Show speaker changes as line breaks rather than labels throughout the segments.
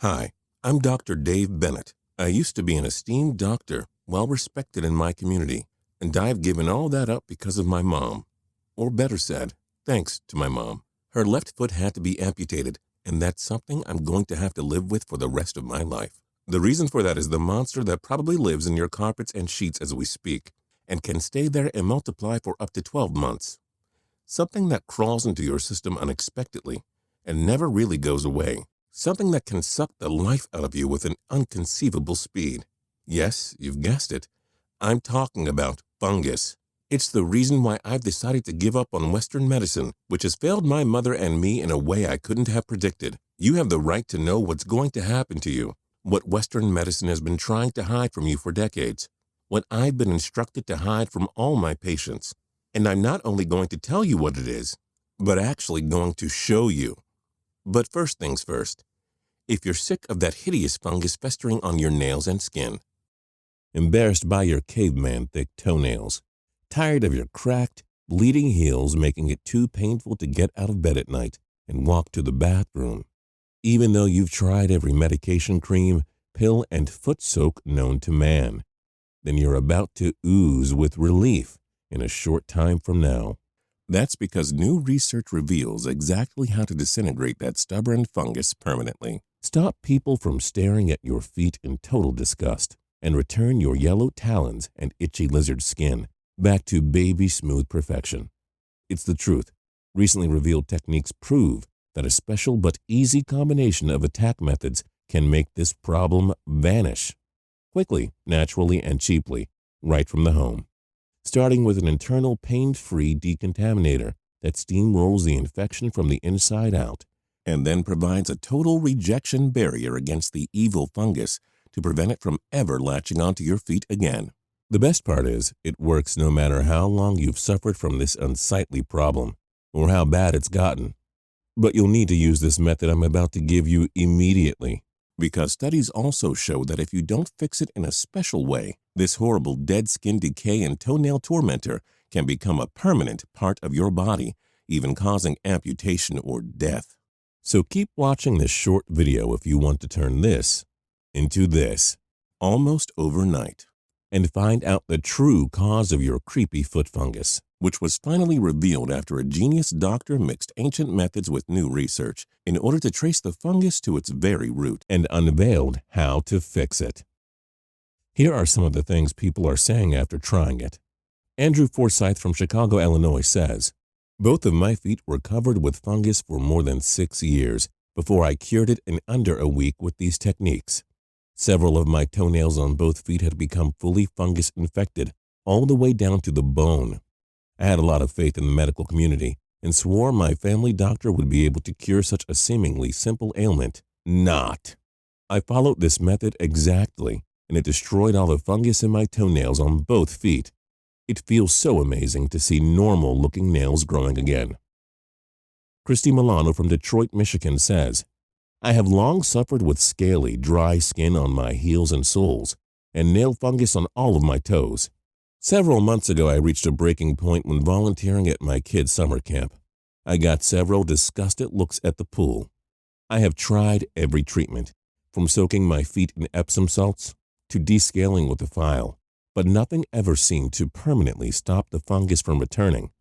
Hi, I'm Dr. Dave Bennett. I used to be an esteemed doctor, well respected in my community, and I've given all that up because of my mom. Or better said, thanks to my mom. Her left foot had to be amputated, and that's something I'm going to have to live with for the rest of my life. The reason for that is the monster that probably lives in your carpets and sheets as we speak, and can stay there and multiply for up to 12 months. Something that crawls into your system unexpectedly and never really goes away. Something that can suck the life out of you with an inconceivable speed. Yes, you've guessed it. I'm talking about fungus. It's the reason why I've decided to give up on Western medicine, which has failed my mother and me in a way I couldn't have predicted. You have the right to know what's going to happen to you, what Western medicine has been trying to hide from you for decades, what I've been instructed to hide from all my patients. And I'm not only going to tell you what it is, but actually going to show you. But first things first, if you're sick of that hideous fungus festering on your nails and skin, embarrassed by your caveman-thick toenails, tired of your cracked, bleeding heels making it too painful to get out of bed at night and walk to the bathroom, even though you've tried every medication, cream, pill, and foot soak known to man, then you're about to ooze with relief in a short time from now. That's because new research reveals exactly how to disintegrate that stubborn fungus permanently. Stop people from staring at your feet in total disgust and return your yellow talons and itchy lizard skin back to baby smooth perfection. It's the truth. Recently revealed techniques prove that a special but easy combination of attack methods can make this problem vanish quickly, naturally, and cheaply, right from the home. Starting with an internal pain-free decontaminator that steamrolls the infection from the inside out, and then provides a total rejection barrier against the evil fungus to prevent it from ever latching onto your feet again. The best part is, it works no matter how long you've suffered from this unsightly problem, or how bad it's gotten. But you'll need to use this method I'm about to give you immediately, because studies also show that if you don't fix it in a special way, this horrible dead skin decay and toenail tormentor can become a permanent part of your body, even causing amputation or death. So keep watching this short video if you want to turn this into this, almost overnight, and find out the true cause of your creepy foot fungus, which was finally revealed after a genius doctor mixed ancient methods with new research in order to trace the fungus to its very root and unveiled how to fix it. Here are some of the things people are saying after trying it. Andrew Forsyth from Chicago, Illinois says, "Both of my feet were covered with fungus for more than 6 years before I cured it in under a week with these techniques. Several of my toenails on both feet had become fully fungus infected, all the way down to the bone. I had a lot of faith in the medical community and swore my family doctor would be able to cure such a seemingly simple ailment. Not. I followed this method exactly, and it destroyed all the fungus in my toenails on both feet. It feels so amazing to see normal-looking nails growing again." Christy Milano from Detroit, Michigan says, "I have long suffered with scaly, dry skin on my heels and soles, and nail fungus on all of my toes. Several months ago, I reached a breaking point when volunteering at my kids' summer camp. I got several disgusted looks at the pool. I have tried every treatment, from soaking my feet in Epsom salts to descaling with a file, but nothing ever seemed to permanently stop the fungus from returning.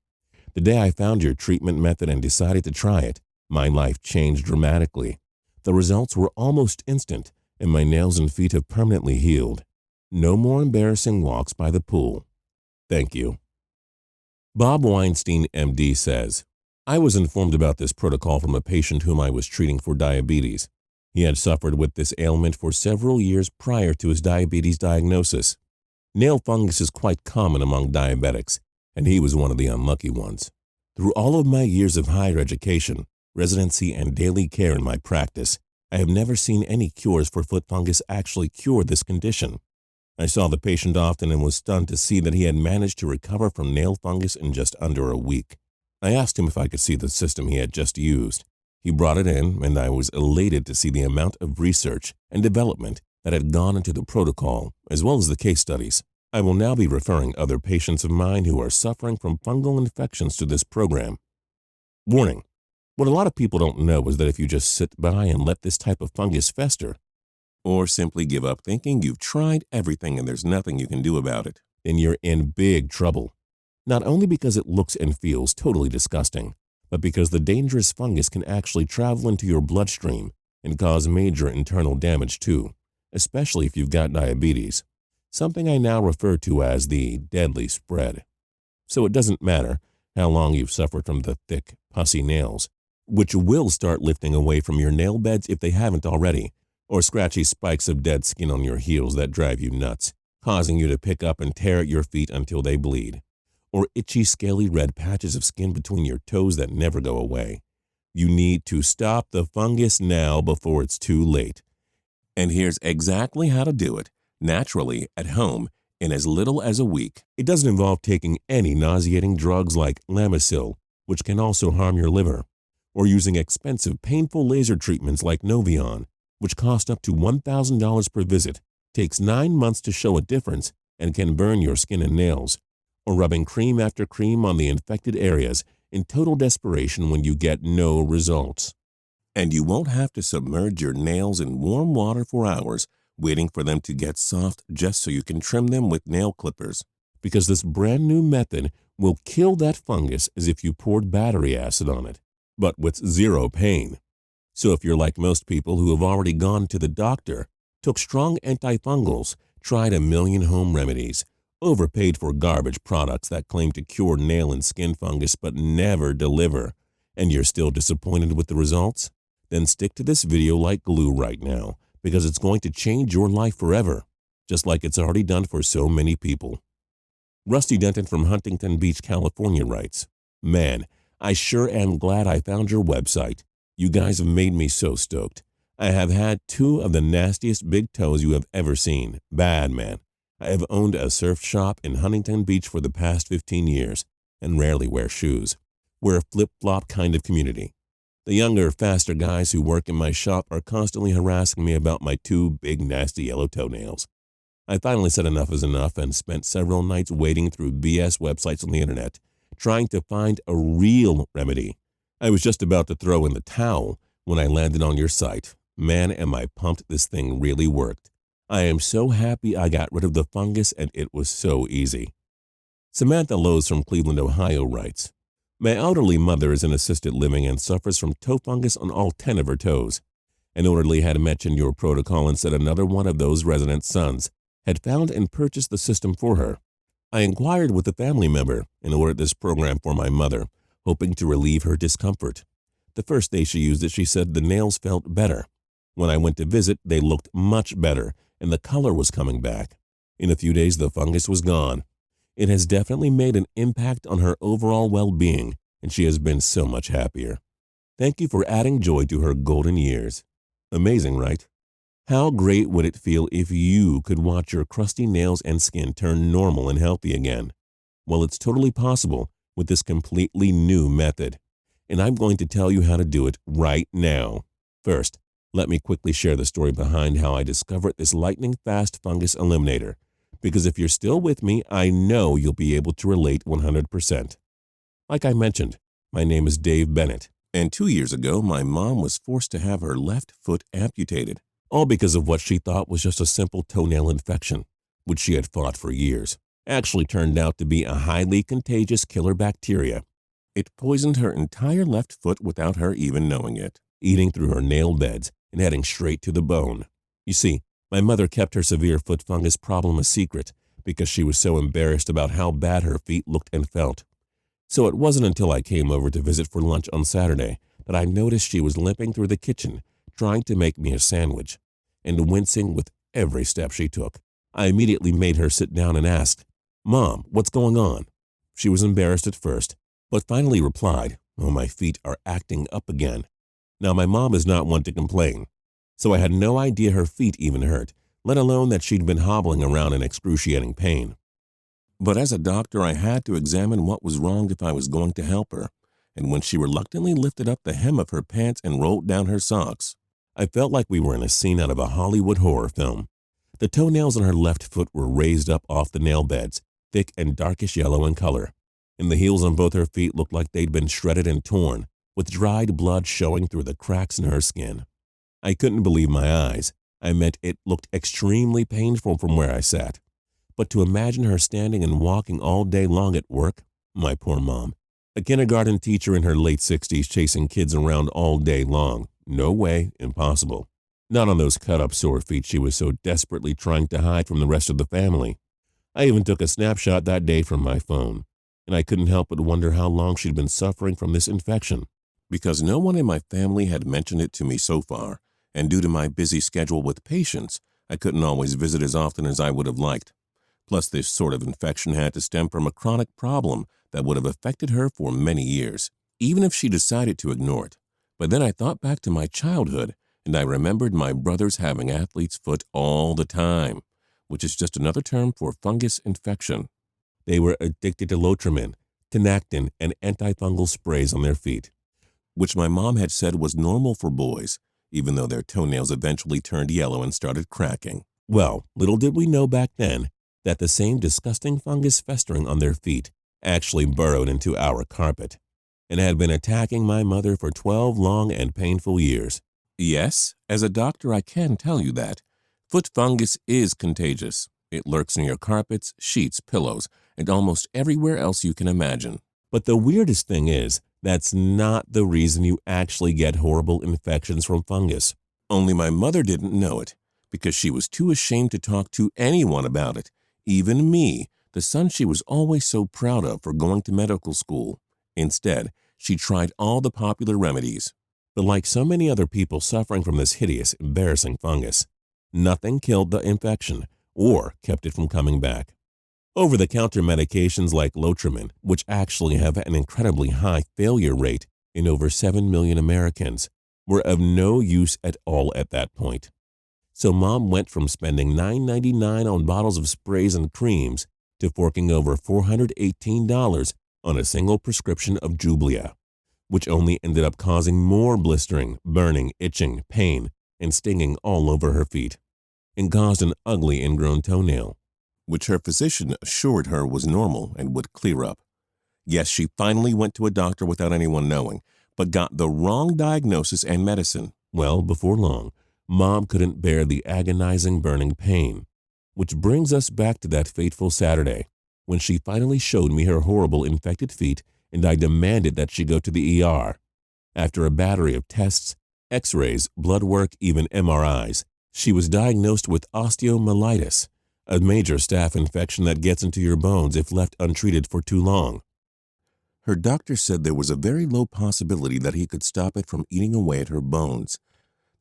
The day I found your treatment method and decided to try it, my life changed dramatically. The results were almost instant, and my nails and feet have permanently healed. No more embarrassing walks by the pool. Thank you." Bob Weinstein, MD, says, "I was informed about this protocol from a patient whom I was treating for diabetes. He had suffered with this ailment for several years prior to his diabetes diagnosis. Nail fungus is quite common among diabetics, and he was one of the unlucky ones. Through all of my years of higher education, residency, and daily care in my practice, I have never seen any cures for foot fungus actually cure this condition. I saw the patient often and was stunned to see that he had managed to recover from nail fungus in just under a week. I asked him if I could see the system he had just used. He brought it in, and I was elated to see the amount of research and development that had gone into the protocol, as well as the case studies. I will now be referring other patients of mine who are suffering from fungal infections to this program. Warning: What a lot of people don't know is that if you just sit by and let this type of fungus fester, or simply give up thinking you've tried everything and there's nothing you can do about it, then you're in big trouble. Not only because it looks and feels totally disgusting, but because the dangerous fungus can actually travel into your bloodstream and cause major internal damage too, especially if you've got diabetes, something I now refer to as the deadly spread. So it doesn't matter how long you've suffered from the thick, pussy nails, which will start lifting away from your nail beds if they haven't already, or scratchy spikes of dead skin on your heels that drive you nuts, causing you to pick up and tear at your feet until they bleed, or itchy, scaly red patches of skin between your toes that never go away. You need to stop the fungus now before it's too late. And here's exactly how to do it, naturally, at home, in as little as a week. It doesn't involve taking any nauseating drugs like Lamisil, which can also harm your liver, or using expensive, painful laser treatments like Novion, which cost up to $1,000 per visit, takes 9 months to show a difference, and can burn your skin and nails, or rubbing cream after cream on the infected areas in total desperation when you get no results. And you won't have to submerge your nails in warm water for hours, waiting for them to get soft just so you can trim them with nail clippers, because this brand new method will kill that fungus as if you poured battery acid on it, but with zero pain. So if you're like most people who have already gone to the doctor, took strong antifungals, tried a million home remedies, overpaid for garbage products that claim to cure nail and skin fungus but never deliver, and you're still disappointed with the results, then stick to this video like glue right now, because it's going to change your life forever, just like it's already done for so many people. Rusty Denton from Huntington Beach, California writes, "Man, I sure am glad I found your website. You guys have made me so stoked. I have had 2 of the nastiest big toes you have ever seen. Bad, man. I have owned a surf shop in Huntington Beach for the past 15 years and rarely wear shoes. We're a flip-flop kind of community. The younger, faster guys who work in my shop are constantly harassing me about my 2 big, nasty yellow toenails. I finally said enough is enough and spent several nights wading through BS websites on the internet, trying to find a real remedy. I was just about to throw in the towel when I landed on your site. Man, am I pumped this thing really worked. I am so happy I got rid of the fungus and it was so easy." Samantha Lowe's from Cleveland, Ohio writes, "My elderly mother is in assisted living and suffers from toe fungus on all 10 of her toes. An orderly had mentioned your protocol and said another one of those residents' sons had found and purchased the system for her. I inquired with a family member and ordered this program for my mother, hoping to relieve her discomfort. The first day she used it, she said the nails felt better. When I went to visit, they looked much better, and the color was coming back. In a few days, the fungus was gone. It has definitely made an impact on her overall well-being, and she has been so much happier. Thank you for adding joy to her golden years." Amazing, right? How great would it feel if you could watch your crusty nails and skin turn normal and healthy again? Well, it's totally possible with this completely new method, and I'm going to tell you how to do it right now. First, let me quickly share the story behind how I discovered this lightning-fast fungus eliminator, because if you're still with me, I know you'll be able to relate 100%. Like I mentioned, my name is Dave Bennett, and 2 years ago, my mom was forced to have her left foot amputated, all because of what she thought was just a simple toenail infection, which she had fought for years. Actually turned out to be a highly contagious killer bacteria. It poisoned her entire left foot without her even knowing it, eating through her nail beds and heading straight to the bone. You see, my mother kept her severe foot fungus problem a secret because she was so embarrassed about how bad her feet looked and felt. So it wasn't until I came over to visit for lunch on Saturday that I noticed she was limping through the kitchen, trying to make me a sandwich, and wincing with every step she took. I immediately made her sit down and asked, "Mom, what's going on?" She was embarrassed at first, but finally replied, "Oh, my feet are acting up again." Now, my mom is not one to complain, so I had no idea her feet even hurt, let alone that she'd been hobbling around in excruciating pain. But as a doctor, I had to examine what was wrong if I was going to help her, and when she reluctantly lifted up the hem of her pants and rolled down her socks, I felt like we were in a scene out of a Hollywood horror film. The toenails on her left foot were raised up off the nail beds, thick and darkish yellow in color, and the heels on both her feet looked like they'd been shredded and torn, with dried blood showing through the cracks in her skin. I couldn't believe my eyes. I meant it looked extremely painful from where I sat. But to imagine her standing and walking all day long at work, my poor mom, a kindergarten teacher in her late 60s chasing kids around all day long, no way, impossible. Not on those cut-up sore feet she was so desperately trying to hide from the rest of the family. I even took a snapshot that day from my phone, and I couldn't help but wonder how long she'd been suffering from this infection. Because no one in my family had mentioned it to me so far, and due to my busy schedule with patients, I couldn't always visit as often as I would have liked. Plus, this sort of infection had to stem from a chronic problem that would have affected her for many years, even if she decided to ignore it. But then I thought back to my childhood, and I remembered my brothers having athlete's foot all the time, which is just another term for fungus infection. They were addicted to Lotrimin, Tinactin, and antifungal sprays on their feet, which my mom had said was normal for boys, even though their toenails eventually turned yellow and started cracking. Well, little did we know back then that the same disgusting fungus festering on their feet actually burrowed into our carpet and had been attacking my mother for 12 long and painful years. Yes, as a doctor I can tell you that. Foot fungus is contagious. It lurks in your carpets, sheets, pillows, and almost everywhere else you can imagine. But the weirdest thing is, that's not the reason you actually get horrible infections from fungus. Only my mother didn't know it, because she was too ashamed to talk to anyone about it, even me, the son she was always so proud of for going to medical school. Instead, she tried all the popular remedies. But like so many other people suffering from this hideous, embarrassing fungus, nothing killed the infection or kept it from coming back. Over-the-counter medications like Lotrimin, which actually have an incredibly high failure rate in over 7 million Americans, were of no use at all at that point. So Mom went from spending $9.99 on bottles of sprays and creams to forking over $418 on a single prescription of Jublia, which only ended up causing more blistering, burning, itching, pain, and stinging all over her feet, and caused an ugly ingrown toenail, which her physician assured her was normal and would clear up. Yes, she finally went to a doctor without anyone knowing, but got the wrong diagnosis and medicine. Well, before long, Mom couldn't bear the agonizing burning pain, which brings us back to that fateful Saturday when she finally showed me her horrible infected feet and I demanded that she go to the ER. After a battery of tests, x-rays, blood work, even MRIs, she was diagnosed with osteomyelitis, a major staph infection that gets into your bones if left untreated for too long. Her doctor said there was a very low possibility that he could stop it from eating away at her bones,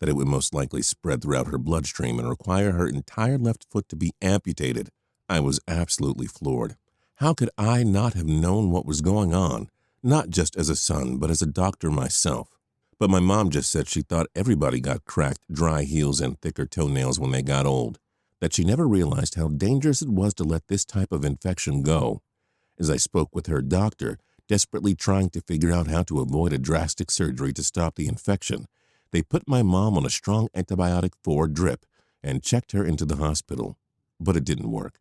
that it would most likely spread throughout her bloodstream and require her entire left foot to be amputated. I was absolutely floored. How could I not have known what was going on, not just as a son, but as a doctor myself? But my mom just said she thought everybody got cracked, dry heels, and thicker toenails when they got old, that she never realized how dangerous it was to let this type of infection go. As I spoke with her doctor, desperately trying to figure out how to avoid a drastic surgery to stop the infection, they put my mom on a strong antibiotic 4 drip and checked her into the hospital. But it didn't work.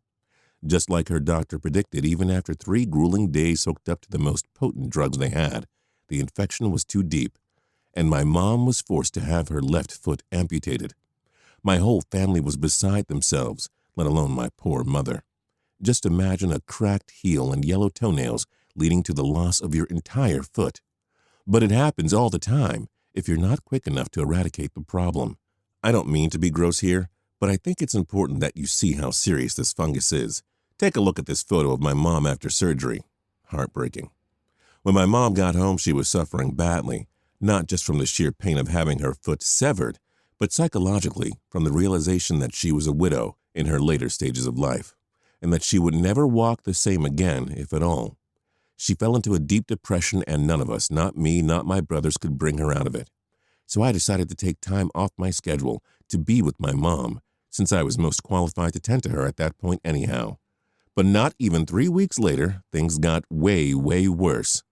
Just like her doctor predicted, even after 3 grueling days hooked up to the most potent drugs they had, the infection was too deep, and my mom was forced to have her left foot amputated. My whole family was beside themselves, let alone my poor mother. Just imagine a cracked heel and yellow toenails leading to the loss of your entire foot. But it happens all the time if you're not quick enough to eradicate the problem. I don't mean to be gross here, but I think it's important that you see how serious this fungus is. Take a look at this photo of my mom after surgery. Heartbreaking. When my mom got home, she was suffering badly, not just from the sheer pain of having her foot severed, but psychologically from the realization that she was a widow in her later stages of life, and that she would never walk the same again, if at all. She fell into a deep depression, and none of us, not me, not my brothers, could bring her out of it. So I decided to take time off my schedule to be with my mom, since I was most qualified to tend to her at that point anyhow. But not even 3 weeks later, things got way, way worse.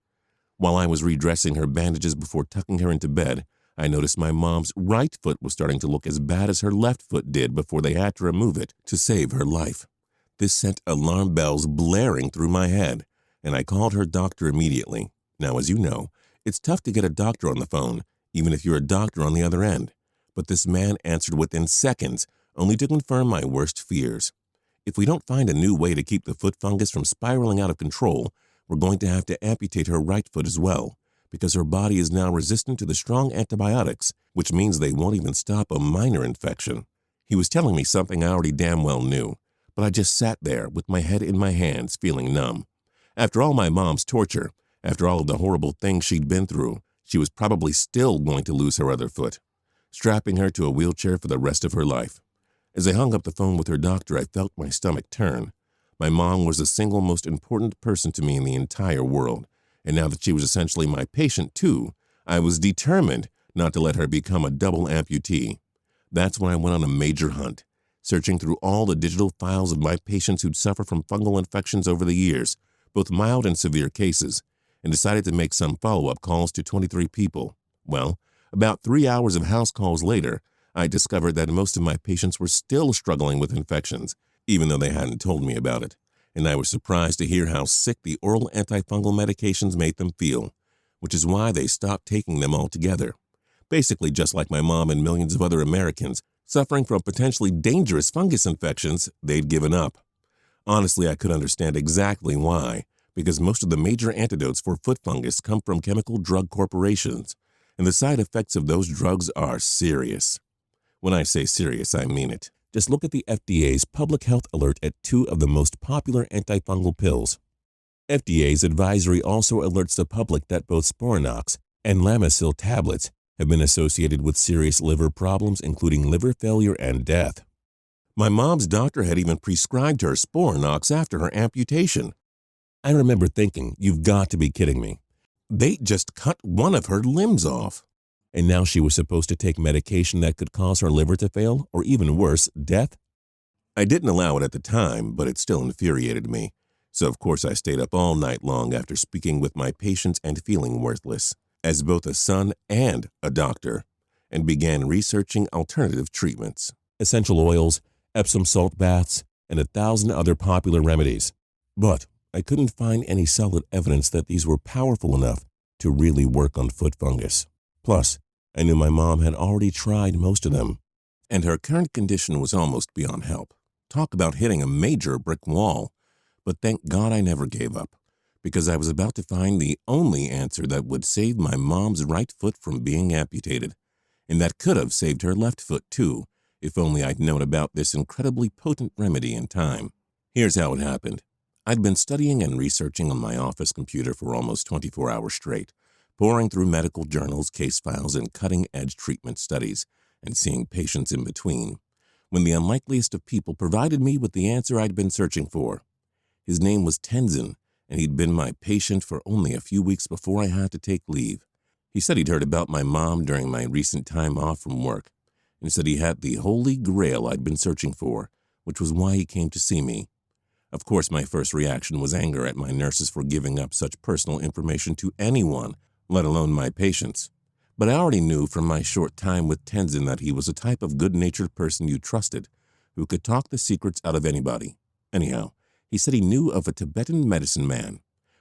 While I was redressing her bandages before tucking her into bed, I noticed my mom's right foot was starting to look as bad as her left foot did before they had to remove it to save her life. This sent alarm bells blaring through my head, and I called her doctor immediately. Now, as you know, It's tough to get a doctor on the phone, even if you're a doctor on the other end. But this man answered within seconds, only to confirm my worst fears. If we don't find a new way to keep the foot fungus from spiraling out of control, we're going to have to amputate her right foot as well, because her body is now resistant to the strong antibiotics, which means they won't even stop a minor infection. He was telling me something I already damn well knew, but I just sat there with my head in my hands, feeling numb. After all my mom's torture, after all of the horrible things she'd been through, she was probably still going to lose her other foot, strapping her to a wheelchair for the rest of her life. As I hung up the phone with her doctor, I felt my stomach turn. My mom was the single most important person to me in the entire world, and now that she was essentially my patient too, I was determined not to let her become a double amputee. That's when I went on a major hunt, searching through all the digital files of my patients who'd suffered from fungal infections over the years, both mild and severe cases, and decided to make some follow-up calls to 23 people. Well, about 3 hours of house calls later, I discovered that most of my patients were still struggling with infections, even though they hadn't told me about it, and I was surprised to hear how sick the oral antifungal medications made them feel, which is why they stopped taking them altogether. Basically just like my mom and millions of other Americans suffering from potentially dangerous fungus infections, they'd given up. Honestly, I could understand exactly why, because most of the major antidotes for foot fungus come from chemical drug corporations, and the side effects of those drugs are serious. When I say serious, I mean it. Just look at the FDA's public health alert at 2 of the most popular antifungal pills. FDA's advisory also alerts the public that both Sporanox and Lamisil tablets have been associated with serious liver problems, including liver failure and death. My mom's doctor had even prescribed her Sporanox after her amputation. I remember thinking, you've got to be kidding me. They just cut one of her limbs off. And now she was supposed to take medication that could cause her liver to fail, or even worse, death? I didn't allow it at the time, but it still infuriated me. So of course I stayed up all night long after speaking with my patients and feeling worthless, as both a son and a doctor, and began researching alternative treatments. Essential oils, Epsom salt baths, and 1,000 other popular remedies. But I couldn't find any solid evidence that these were powerful enough to really work on foot fungus. Plus, I knew my mom had already tried most of them, and her current condition was almost beyond help. Talk about hitting a major brick wall. But thank God I never gave up, because I was about to find the only answer that would save my mom's right foot from being amputated, and that could have saved her left foot too, if only I'd known about this incredibly potent remedy in time. Here's how it happened. I'd been studying and researching on my office computer for almost 24 hours straight, pouring through medical journals, case files, and cutting-edge treatment studies, and seeing patients in between, when the unlikeliest of people provided me with the answer I'd been searching for. His name was Tenzin, and he'd been my patient for only a few weeks before I had to take leave. He said he'd heard about my mom during my recent time off from work, and said he had the holy grail I'd been searching for, which was why he came to see me. Of course, my first reaction was anger at my nurses for giving up such personal information to anyone, let alone my patients. But I already knew from my short time with Tenzin that he was a type of good-natured person you trusted, who could talk the secrets out of anybody. Anyhow, he said he knew of a Tibetan medicine man,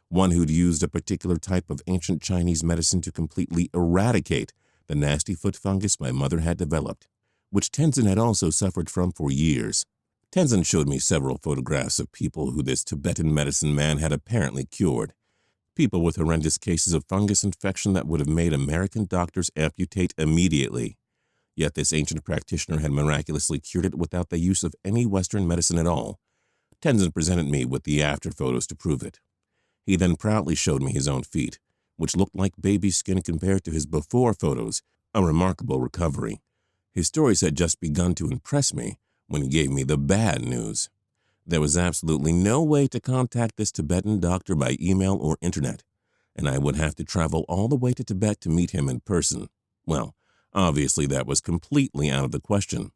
one who'd used a particular type of ancient Chinese medicine to completely eradicate the nasty foot fungus my mother had developed, which Tenzin had also suffered from for years. Tenzin showed me several photographs of people who this Tibetan medicine man had apparently cured, people with horrendous cases of fungus infection that would have made American doctors amputate immediately. Yet this ancient practitioner had miraculously cured it without the use of any Western medicine at all. Tenzin presented me with the after photos to prove it. He then proudly showed me his own feet, which looked like baby skin compared to his before photos, a remarkable recovery. His stories had just begun to impress me when he gave me the bad news. There was absolutely no way to contact this Tibetan doctor by email or internet, and I would have to travel all the way to Tibet to meet him in person. Well, obviously that was completely out of the question.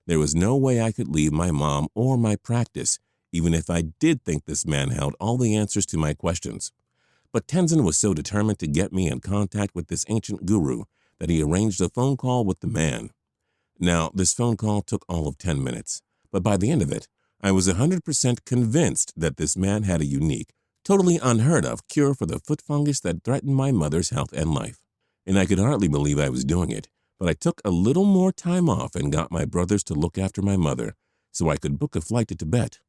There was no way I could leave my mom or my practice, even if I did think this man held all the answers to my questions. But Tenzin was so determined to get me in contact with this ancient guru that he arranged a phone call with the man. Now, this phone call took all of 10 minutes, but by the end of it, I was 100% convinced that this man had a unique, Totally unheard of cure for the foot fungus that threatened my mother's health and life. And I could hardly believe I was doing it, but I took a little more time off and got my brothers to look after my mother so I could book a flight to Tibet.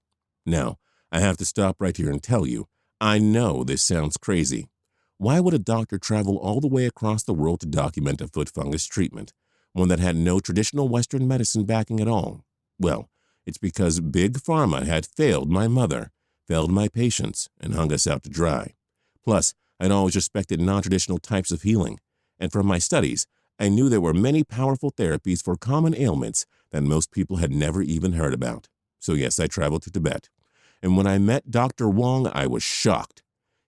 Now, I have to stop right here and tell you, I know this sounds crazy. Why would a doctor travel all the way across the world to document a foot fungus treatment, one that had no traditional Western medicine backing at all? Well, it's because Big Pharma had failed my mother, failed my patients, and hung us out to dry. Plus, I'd always respected non-traditional types of healing, and from my studies, I knew there were many powerful therapies for common ailments that most people had never even heard about. So yes, I traveled to Tibet. And when I met Dr. Wong, I was shocked.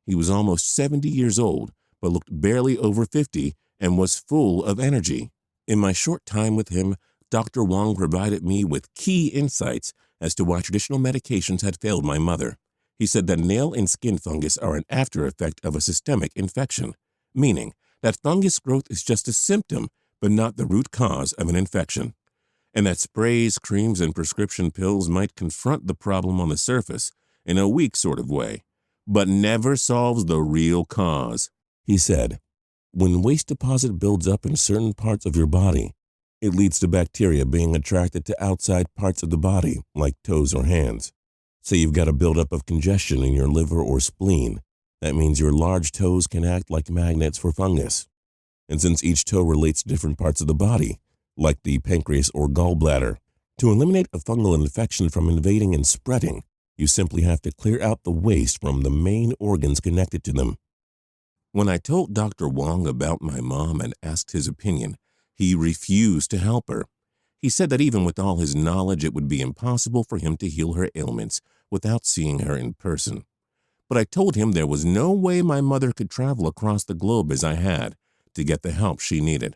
He was almost 70 years old, but looked barely over 50 and was full of energy. In my short time with him, Dr. Wong provided me with key insights as to why traditional medications had failed my mother. He said that nail and skin fungus are an after effect of a systemic infection, meaning that fungus growth is just a symptom, but not the root cause of an infection, and that sprays, creams, and prescription pills might confront the problem on the surface in a weak sort of way, but never solves the real cause. He said, when waste deposit builds up in certain parts of your body, it leads to bacteria being attracted to outside parts of the body, like toes or hands. Say you've got a buildup of congestion in your liver or spleen. That means your large toes can act like magnets for fungus. And since each toe relates to different parts of the body, like the pancreas or gallbladder, to eliminate a fungal infection from invading and spreading, you simply have to clear out the waste from the main organs connected to them. When I told Dr. Wong about my mom and asked his opinion, he refused to help her. He said that even with all his knowledge, it would be impossible for him to heal her ailments without seeing her in person. But I told him there was no way my mother could travel across the globe as I had to get the help she needed.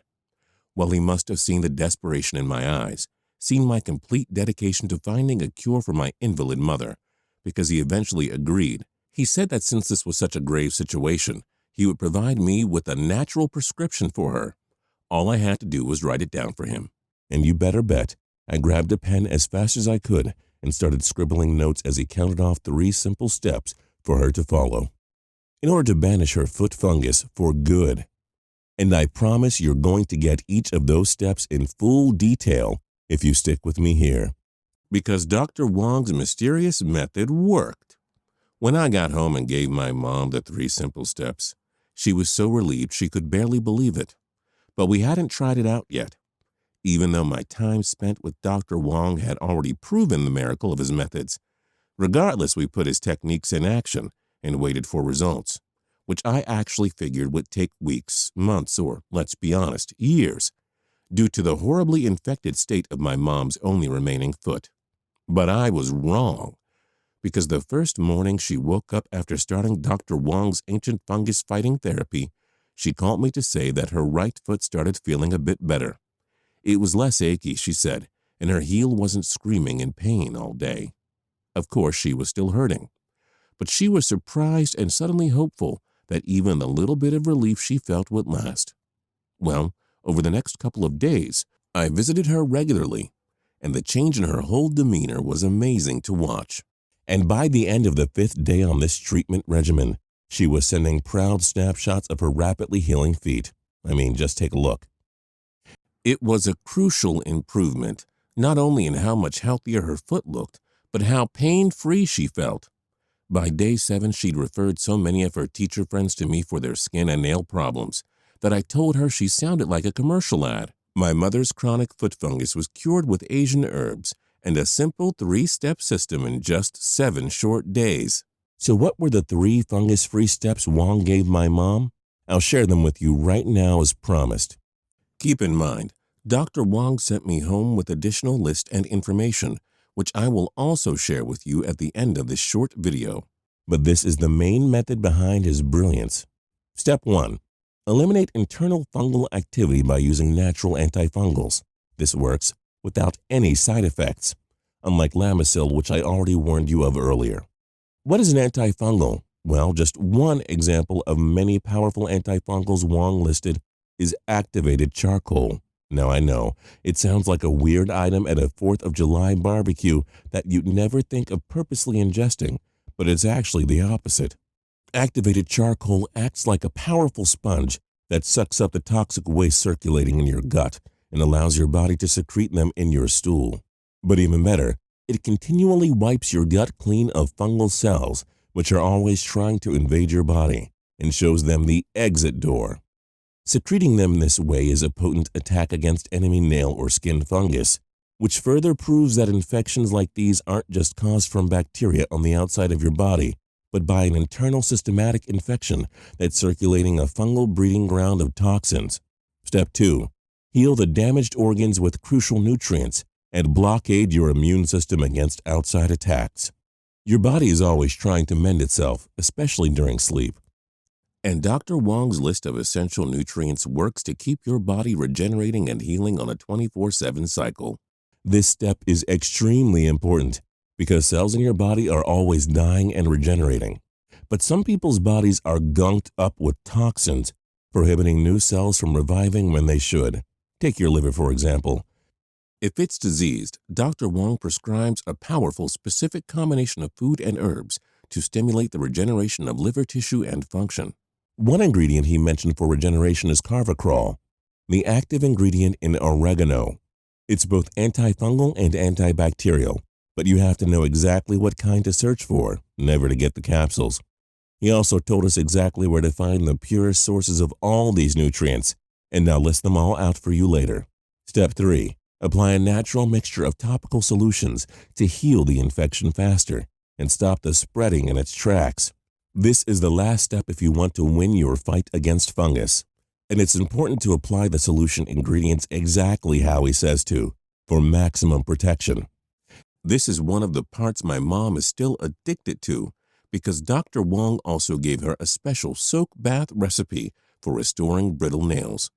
Well, he must have seen the desperation in my eyes, seen my complete dedication to finding a cure for my invalid mother, because he eventually agreed. He said that since this was such a grave situation, he would provide me with a natural prescription for her. All I had to do was write it down for him. And you better bet, I grabbed a pen as fast as I could and started scribbling notes as he counted off 3 simple steps for her to follow, in order to banish her foot fungus for good. And I promise you're going to get each of those steps in full detail if you stick with me here. Because Dr. Wong's mysterious method worked. When I got home and gave my mom the 3 simple steps, she was so relieved she could barely believe it. But we hadn't tried it out yet. Even though my time spent with Dr. Wong had already proven the miracle of his methods. Regardless, we put his techniques in action and waited for results, which I actually figured would take weeks, months, or, let's be honest, years, due to the horribly infected state of my mom's only remaining foot. But I was wrong, because the first morning she woke up after starting Dr. Wong's ancient fungus fighting therapy, she called me to say that her right foot started feeling a bit better. It was less achy, she said, and her heel wasn't screaming in pain all day. Of course, she was still hurting, but she was surprised and suddenly hopeful that even the little bit of relief she felt would last. Well, over the next couple of days, I visited her regularly, and the change in her whole demeanor was amazing to watch. And by the end of the 5th day on this treatment regimen, she was sending proud snapshots of her rapidly healing feet. I mean, just take a look. It was a crucial improvement, not only in how much healthier her foot looked, but how pain-free she felt. By day 7, she'd referred so many of her teacher friends to me for their skin and nail problems that I told her she sounded like a commercial ad. My mother's chronic foot fungus was cured with Asian herbs and a simple 3-step system in just 7 short days. So what were the 3 fungus-free steps Wong gave my mom? I'll share them with you right now as promised. Keep in mind, Dr. Wong sent me home with additional list and information, which I will also share with you at the end of this short video. But this is the main method behind his brilliance. Step 1. Eliminate internal fungal activity by using natural antifungals. This works without any side effects, unlike Lamisil, which I already warned you of earlier. What is an antifungal? Well, just one example of many powerful antifungals Wong listed is activated charcoal. Now I know, it sounds like a weird item at a 4th of July barbecue that you'd never think of purposely ingesting, but it's actually the opposite. Activated charcoal acts like a powerful sponge that sucks up the toxic waste circulating in your gut and allows your body to secrete them in your stool. But even better, it continually wipes your gut clean of fungal cells, which are always trying to invade your body, and shows them the exit door. Secreting them this way is a potent attack against enemy nail or skin fungus, which further proves that infections like these aren't just caused from bacteria on the outside of your body, but by an internal systematic infection that's circulating a fungal breeding ground of toxins. Step 2. Heal the damaged organs with crucial nutrients and blockade your immune system against outside attacks. Your body is always trying to mend itself, especially during sleep. And Dr. Wong's list of essential nutrients works to keep your body regenerating and healing on a 24/7 cycle. This step is extremely important because cells in your body are always dying and regenerating. But some people's bodies are gunked up with toxins, prohibiting new cells from reviving when they should. Take your liver, for example. If it's diseased, Dr. Wong prescribes a powerful specific combination of food and herbs to stimulate the regeneration of liver tissue and function. One ingredient he mentioned for regeneration is carvacrol, the active ingredient in oregano. It's both antifungal and antibacterial, but you have to know exactly what kind to search for, never to get the capsules. He also told us exactly where to find the purest sources of all these nutrients, and now list them all out for you later. Step 3. Apply a natural mixture of topical solutions to heal the infection faster and stop the spreading in its tracks. This is the last step if you want to win your fight against fungus, and it's important to apply the solution ingredients exactly how he says to, for maximum protection. This is one of the parts my mom is still addicted to because Dr. Wong also gave her a special soak bath recipe for restoring brittle nails,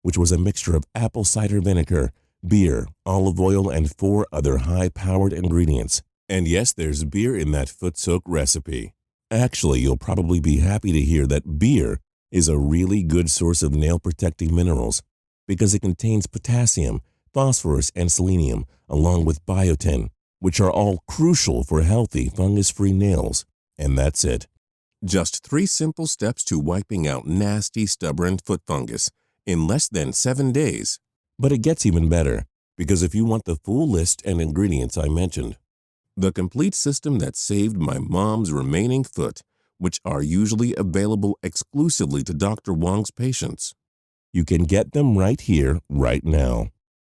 which was a mixture of apple cider vinegar, beer, olive oil, and 4 other high-powered ingredients. And yes, there's beer in that foot soak recipe. Actually, you'll probably be happy to hear that beer is a really good source of nail-protecting minerals because it contains potassium, phosphorus, and selenium, along with biotin, which are all crucial for healthy, fungus-free nails. And that's it. Just 3 simple steps to wiping out nasty, stubborn foot fungus in less than 7 days. But it gets even better, because if you want the full list and ingredients I mentioned, the complete system that saved my mom's remaining foot, which are usually available exclusively to Dr. Wong's patients, you can get them right here, right now.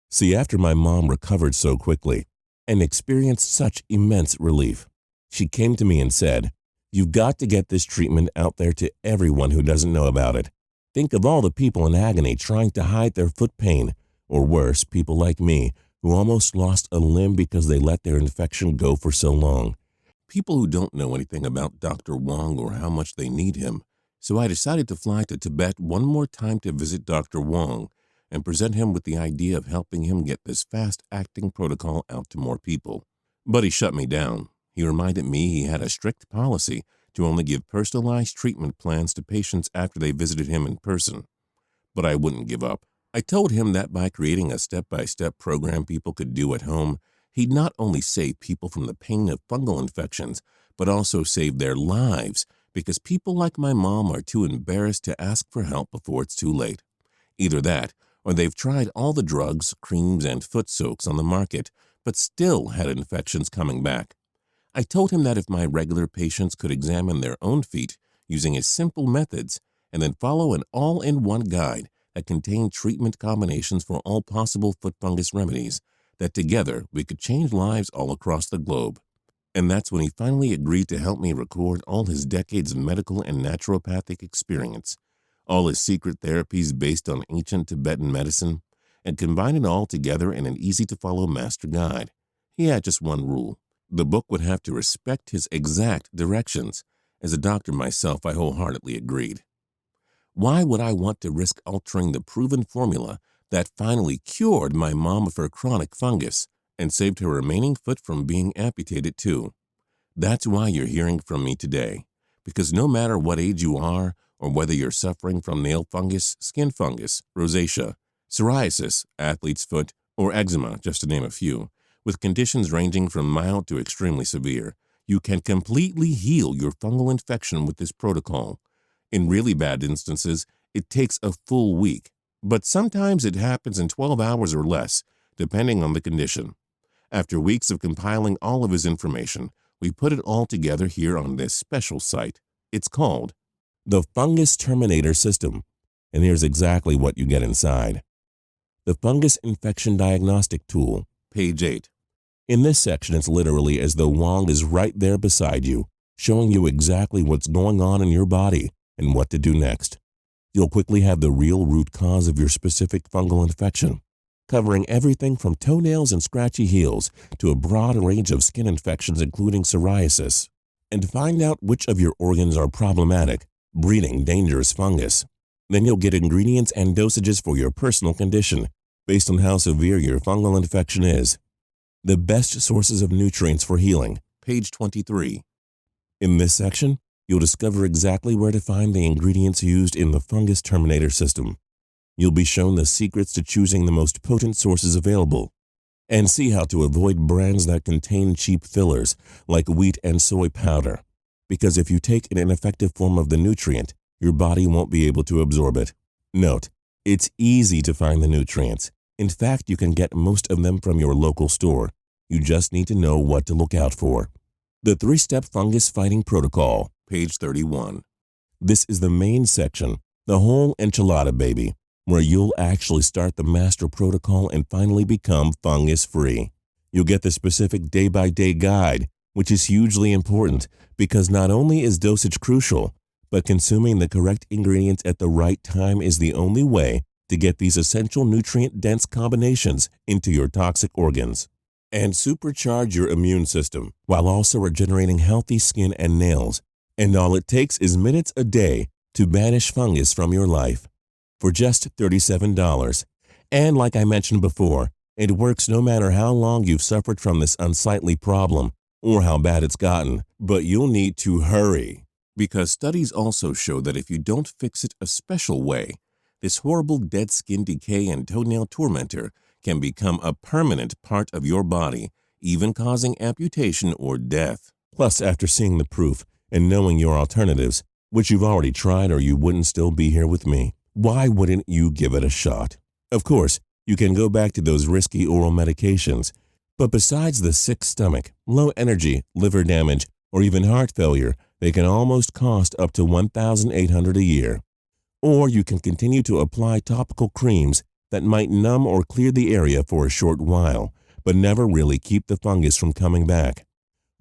See, after my mom recovered so quickly and experienced such immense relief, she came to me and said, "You've got to get this treatment out there to everyone who doesn't know about it. Think of all the people in agony trying to hide their foot pain, or worse, people like me who almost lost a limb because they let their infection go for so long. People who don't know anything about Dr. Wong or how much they need him. So I decided to fly to Tibet one more time to visit Dr. Wong and present him with the idea of helping him get this fast-acting protocol out to more people. But he shut me down. He reminded me he had a strict policy to only give personalized treatment plans to patients after they visited him in person. But I wouldn't give up. I told him that by creating a step-by-step program people could do at home, he'd not only save people from the pain of fungal infections, but also save their lives because people like my mom are too embarrassed to ask for help before it's too late. Either that, or they've tried all the drugs, creams, and foot soaks on the market, but still had infections coming back. I told him that if my regular patients could examine their own feet using his simple methods and then follow an all-in-one guide that contained treatment combinations for all possible foot fungus remedies, that together we could change lives all across the globe. And that's when he finally agreed to help me record all his decades of medical and naturopathic experience, all his secret therapies based on ancient Tibetan medicine, and combine it all together in an easy-to-follow master guide. He had just one rule. The book would have to respect his exact directions. As a doctor myself, I wholeheartedly agreed. Why would I want to risk altering the proven formula that finally cured my mom of her chronic fungus and saved her remaining foot from being amputated too? That's why you're hearing from me today, because no matter what age you are or whether you're suffering from nail fungus, skin fungus, rosacea, psoriasis, athlete's foot, or eczema, just to name a few, with conditions ranging from mild to extremely severe, You can completely heal your fungal infection with this protocol. In really bad instances, it takes a full week, but sometimes it happens in 12 hours or less, depending on the condition. After weeks of compiling all of his information, we put it all together here on this special site. It's called the Fungus Terminator System, and here's exactly what you get inside. The Fungus Infection Diagnostic Tool, page 8. In this section, it's literally as though Wong is right there beside you, showing you exactly what's going on in your body and what to do next. You'll quickly have the real root cause of your specific fungal infection, covering everything from toenails and scratchy heels to a broad range of skin infections including psoriasis, and find out which of your organs are problematic, breeding dangerous fungus. Then you'll get ingredients and dosages for your personal condition based on how severe your fungal infection is. The best sources of nutrients for healing, page 23. In this section, you'll discover exactly where to find the ingredients used in the Fungus Terminator System. You'll be shown the secrets to choosing the most potent sources available, and see how to avoid brands that contain cheap fillers like wheat and soy powder, because if you take an ineffective form of the nutrient, your body won't be able to absorb it. Note, it's easy to find the nutrients. In fact, you can get most of them from your local store. You just need to know what to look out for. The 3-step fungus fighting protocol, page 31. This is the main section, the whole enchilada baby, where you'll actually start the master protocol and finally become fungus-free. You'll get the specific day-by-day guide, which is hugely important because not only is dosage crucial, but consuming the correct ingredients at the right time is the only way to get these essential nutrient-dense combinations into your toxic organs and supercharge your immune system while also regenerating healthy skin and nails. And all it takes is minutes a day to banish fungus from your life for just $37. And like I mentioned before, it works no matter how long you've suffered from this unsightly problem or how bad it's gotten. But you'll need to hurry, because studies also show that if you don't fix it a special way, this horrible dead skin decay and toenail tormentor can become a permanent part of your body, even causing amputation or death. Plus, after seeing the proof and knowing your alternatives, which you've already tried or you wouldn't still be here with me, why wouldn't you give it a shot? Of course, you can go back to those risky oral medications, but besides the sick stomach, low energy, liver damage, or even heart failure, they can almost cost up to $1,800 a year. Or you can continue to apply topical creams that might numb or clear the area for a short while, but never really keep the fungus from coming back.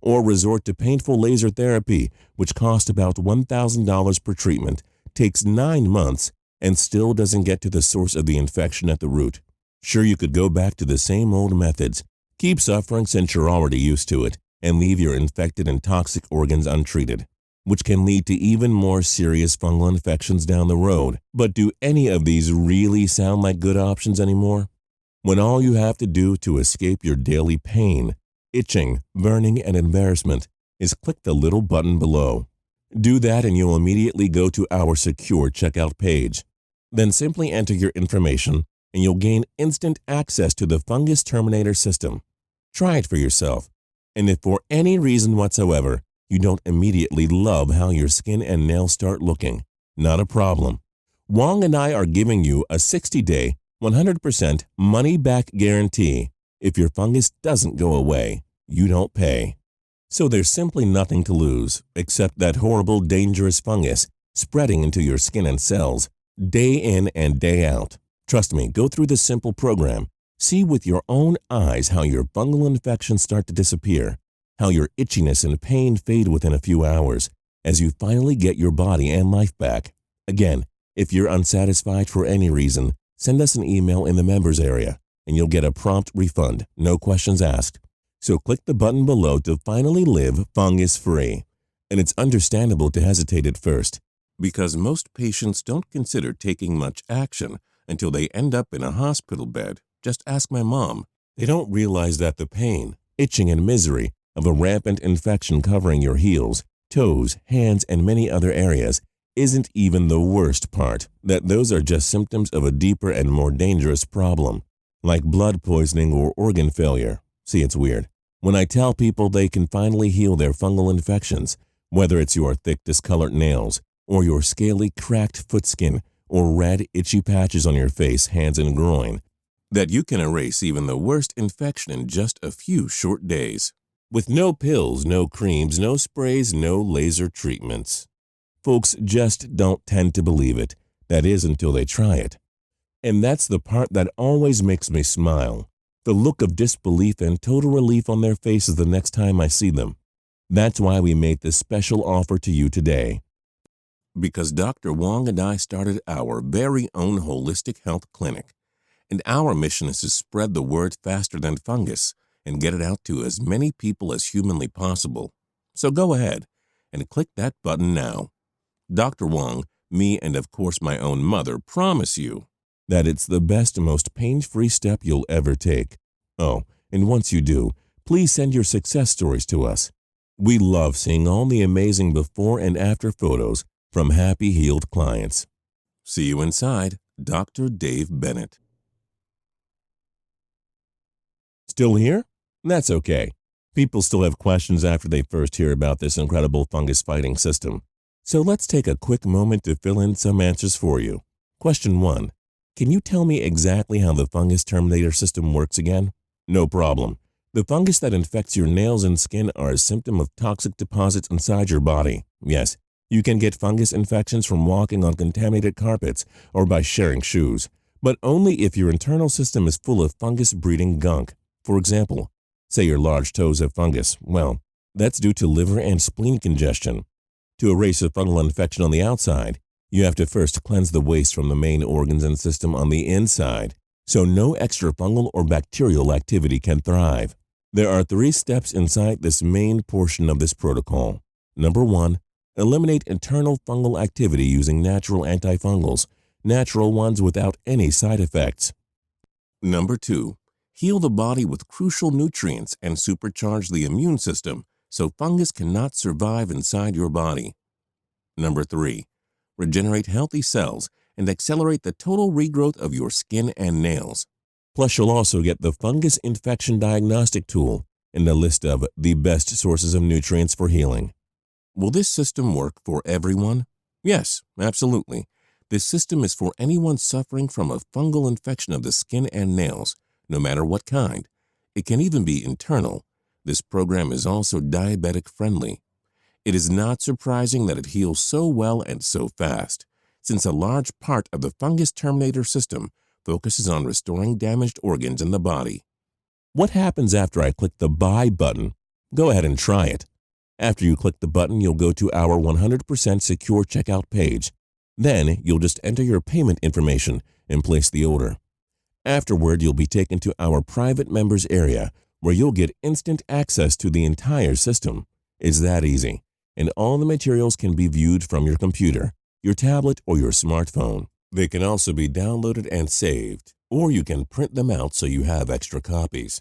Or resort to painful laser therapy, which costs about $1,000 per treatment, takes 9 months, and still doesn't get to the source of the infection at the root. Sure, you could go back to the same old methods, keep suffering since you're already used to it, and leave your infected and toxic organs untreated, which can lead to even more serious fungal infections down the road. But do any of these really sound like good options anymore? When all you have to do to escape your daily pain, itching, burning, and embarrassment is click the little button below. Do that and you'll immediately go to our secure checkout page. Then simply enter your information and you'll gain instant access to the Fungus Terminator System. Try it for yourself. And if for any reason whatsoever you don't immediately love how your skin and nails start looking, not a problem. Wong and I are giving you a 60-day, 100% money-back guarantee. If your fungus doesn't go away, you don't pay. So there's simply nothing to lose except that horrible, dangerous fungus spreading into your skin and cells day in and day out. Trust me, go through this simple program. See with your own eyes how your fungal infections start to disappear, how your itchiness and pain fade within a few hours as you finally get your body and life back. Again, if you're unsatisfied for any reason, send us an email in the members area and you'll get a prompt refund, no questions asked. So click the button below to finally live fungus-free. And it's understandable to hesitate at first, because most patients don't consider taking much action until they end up in a hospital bed. Just ask my mom. They don't realize that the pain, itching, and misery of a rampant infection covering your heels, toes, hands, and many other areas isn't even the worst part, that those are just symptoms of a deeper and more dangerous problem, like blood poisoning or organ failure. See, it's weird. When I tell people they can finally heal their fungal infections, whether it's your thick discolored nails, or your scaly cracked foot skin, or red itchy patches on your face, hands, and groin, that you can erase even the worst infection in just a few short days. With no pills, no creams, no sprays, no laser treatments. Folks just don't tend to believe it. That is, until they try it. And that's the part that always makes me smile. The look of disbelief and total relief on their faces the next time I see them. That's why we made this special offer to you today. Because Dr. Wong and I started our very own holistic health clinic. And our mission is to spread the word faster than fungus and get it out to as many people as humanly possible. So go ahead and click that button now. Dr. Wong, me, and of course my own mother promise you that it's the best and most pain-free step you'll ever take. Oh, and once you do, please send your success stories to us. We love seeing all the amazing before and after photos from happy healed clients. See you inside, Dr. Dave Bennett. Still here? That's okay. People still have questions after they first hear about this incredible fungus fighting system. So let's take a quick moment to fill in some answers for you. Question 1. Can you tell me exactly how the fungus terminator system works again? No problem. The fungus that infects your nails and skin are a symptom of toxic deposits inside your body. Yes, you can get fungus infections from walking on contaminated carpets or by sharing shoes, but only if your internal system is full of fungus-breeding gunk. For example, say your large toes have fungus. Well, that's due to liver and spleen congestion. To erase a fungal infection on the outside, you have to first cleanse the waste from the main organs and system on the inside, so no extra fungal or bacterial activity can thrive. There are 3 steps inside this main portion of this protocol. Number 1, eliminate internal fungal activity using natural antifungals, natural ones without any side effects. Number 2, heal the body with crucial nutrients and supercharge the immune system so fungus cannot survive inside your body. Number 3, regenerate healthy cells and accelerate the total regrowth of your skin and nails. Plus, you'll also get the fungus infection diagnostic tool and a list of the best sources of nutrients for healing. Will this system work for everyone? Yes, absolutely. This system is for anyone suffering from a fungal infection of the skin and nails, no matter what kind. It can even be internal. This program is also diabetic friendly. It is not surprising that it heals so well and so fast, since a large part of the fungus terminator system focuses on restoring damaged organs in the body. What happens after I click the Buy button? Go ahead and try it. After you click the button, you'll go to our 100% secure checkout page. Then you'll just enter your payment information and place the order. Afterward, you'll be taken to our private members area where you'll get instant access to the entire system. It's that easy, and all the materials can be viewed from your computer, your tablet, or your smartphone. They can also be downloaded and saved, or you can print them out so you have extra copies.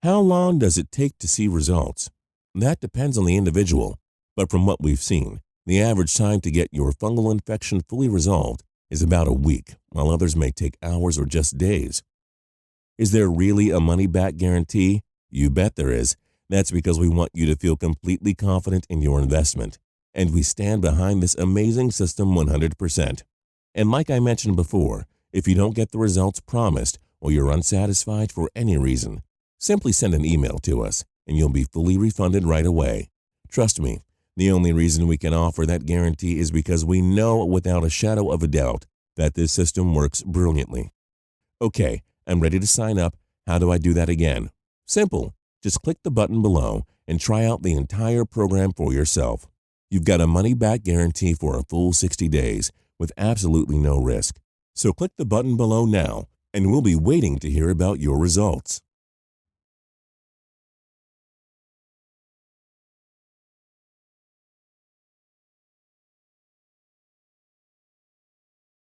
How long does it take to see results? That depends on the individual, but from what we've seen, the average time to get your fungal infection fully resolved is about a week, while others may take hours or just days. Is there really a money-back guarantee? You bet there is. That's because we want you to feel completely confident in your investment, and we stand behind this amazing system 100%. And like I mentioned before, if you don't get the results promised or you're unsatisfied for any reason, simply send an email to us and you'll be fully refunded right away. Trust me, the only reason we can offer that guarantee is because we know without a shadow of a doubt that this system works brilliantly. Okay, I'm ready to sign up. How do I do that again? Simple. Just click the button below and try out the entire program for yourself. You've got a money-back guarantee for a full 60 days with absolutely no risk. So click the button below now, and we'll be waiting to hear about your results.